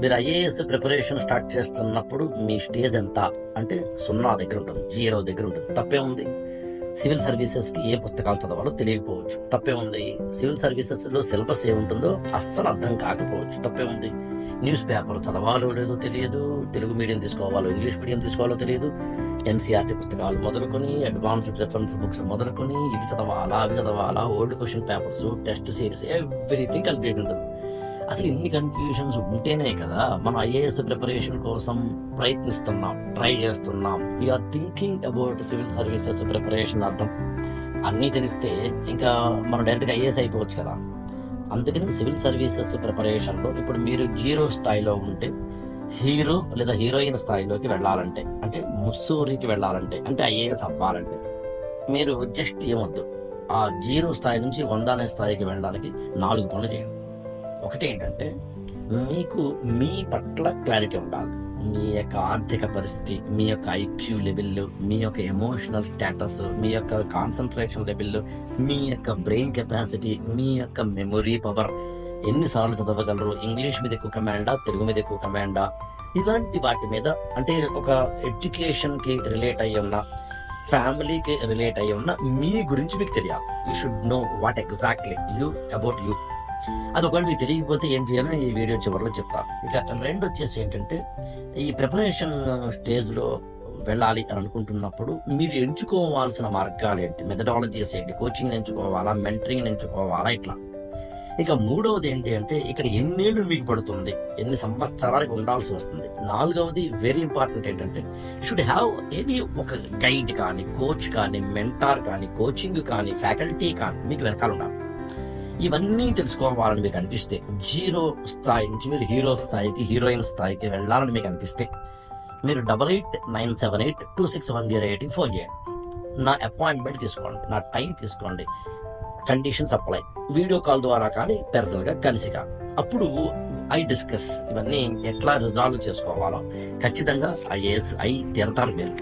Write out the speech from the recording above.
మీరు IAS preparation start చేస్తున్నప్పుడు మీ stage ఎంత అంటే 0 దగ్గర ఉంటుంది, 0 దగ్గర ఉంటుంది. తప్పే ఉంది. సివిల్ సర్వీసెస్కి ఏ పుస్తకాలు చదవాలో తెలియకపోవచ్చు, తప్పే ఉంది. సివిల్ సర్వీసెస్లో సిలబస్ ఏముంటుందో అస్సలు అర్థం కాకపోవచ్చు, తప్పే ఉంది. న్యూస్ పేపర్ చదవాలో లేదో తెలియదు, తెలుగు మీడియం తీసుకోవాలో ఇంగ్లీష్ మీడియం తీసుకోవాలో తెలియదు. ఎన్సీఆర్టీ పుస్తకాలు మొదలుకొని అడ్వాన్స్డ్ రెఫరెన్స్ బుక్స్ మొదలుకొని ఇవి చదవాలా అవి చదవాలా, old question papers, test series, everything confusion ఉంటుంది. అసలు ఇన్ని కన్ఫ్యూజన్స్ ఉంటేనే కదా మనం ఐఏఎస్ ప్రిపరేషన్ కోసం ప్రయత్నిస్తున్నాం, ట్రై చేస్తున్నాం. We are thinking about civil services preparation అర్థం. అన్నీ తెలిస్తే ఇంకా మనం డైరెక్ట్గా ఐఏఎస్ అయిపోవచ్చు కదా. అందుకని సివిల్ సర్వీసెస్ ప్రిపరేషన్లో ఇప్పుడు మీరు 0 స్థాయిలో ఉంటే హీరో లేదా హీరోయిన్ స్థాయిలోకి వెళ్ళాలంటే, అంటే ముస్సూరికి వెళ్ళాలంటే, అంటే ఐఏఎస్ అవ్వాలంటే మీరు జస్ట్ ఏమొద్దు, ఆ 0 స్థాయి నుంచి 100 అనే స్థాయికి వెళ్ళడానికి 4 పనులు చేయండి. ఒకటి ఏంటంటే మీకు మీ పట్ల క్లారిటీ ఉండాలి. మీ యొక్క ఆర్థిక పరిస్థితి, మీ యొక్క ఐక్యూ లెవెల్, మీ యొక్క ఎమోషనల్ స్టేటస్, మీ యొక్క కాన్సన్ట్రేషన్ లెవెల్, మీ యొక్క బ్రెయిన్ కెపాసిటీ, మీ యొక్క మెమొరీ పవర్, ఎన్నిసార్లు చదవగలరు, ఇంగ్లీష్ మీద ఎక్కువ కమాండా, తెలుగు మీద ఎక్కువ కమాండా, ఇలాంటి వాటి మీద, అంటే ఒక ఎడ్యుకేషన్కి రిలేట్ అయ్యి ఉన్న, ఫ్యామిలీకి రిలేట్ అయ్యి ఉన్న మీ గురించి మీకు తెలియాలి. You should know what exactly you about you. అది ఒకటి మీకు తెలియకపోతే ఏం చేయాలో ఈ వీడియో చివరిలో చెప్తాను. ఇక 2 వచ్చేసి ఏంటంటే, ఈ ప్రిపరేషన్ స్టేజ్లో వెళ్ళాలి అని అనుకుంటున్నప్పుడు మీరు ఎంచుకోవాల్సిన మార్గాలు ఏంటి, మెథడాలజీస్ ఏంటి, కోచింగ్ ఎంచుకోవాలా, మెంటరింగ్ ఎంచుకోవాలా, ఇట్లా. ఇక 3వది ఏంటి అంటే, ఇక్కడ ఎన్నేళ్ళు మీకు పడుతుంది, ఎన్ని సంవత్సరాలకు ఉండాల్సి వస్తుంది. 4వది వెరీ ఇంపార్టెంట్ ఏంటంటే, షుడ్ హ్యావ్ ఎనీ ఒక గైడ్ కానీ, కోచ్ కానీ, మెంటార్ కానీ, కోచింగ్ కానీ, ఫ్యాకల్టీ కానీ మీకు వెనకాల ఉండాలి. ఇవన్నీ తెలుసుకోవాలని మీకు అనిపిస్తే, 0 స్థాయి నుంచి మీరు హీరో స్థాయికి, హీరోయిన్ స్థాయికి వెళ్ళాలని మీకు అనిపిస్తే, మీరు 8897826108 ఫోన్ చేయండి. నా అపాయింట్మెంట్ తీసుకోండి, నా టైం తీసుకోండి. Conditions apply. వీడియో కాల్ ద్వారా కానీ, పర్సనల్గా కలిసి కానీ. అప్పుడు ఐ డిస్కస్ ఇవన్నీ ఎట్లా రిజాల్వ్ చేసుకోవాలో. ఖచ్చితంగా ఐఏఎస్ అయి తీరతారు మీరు.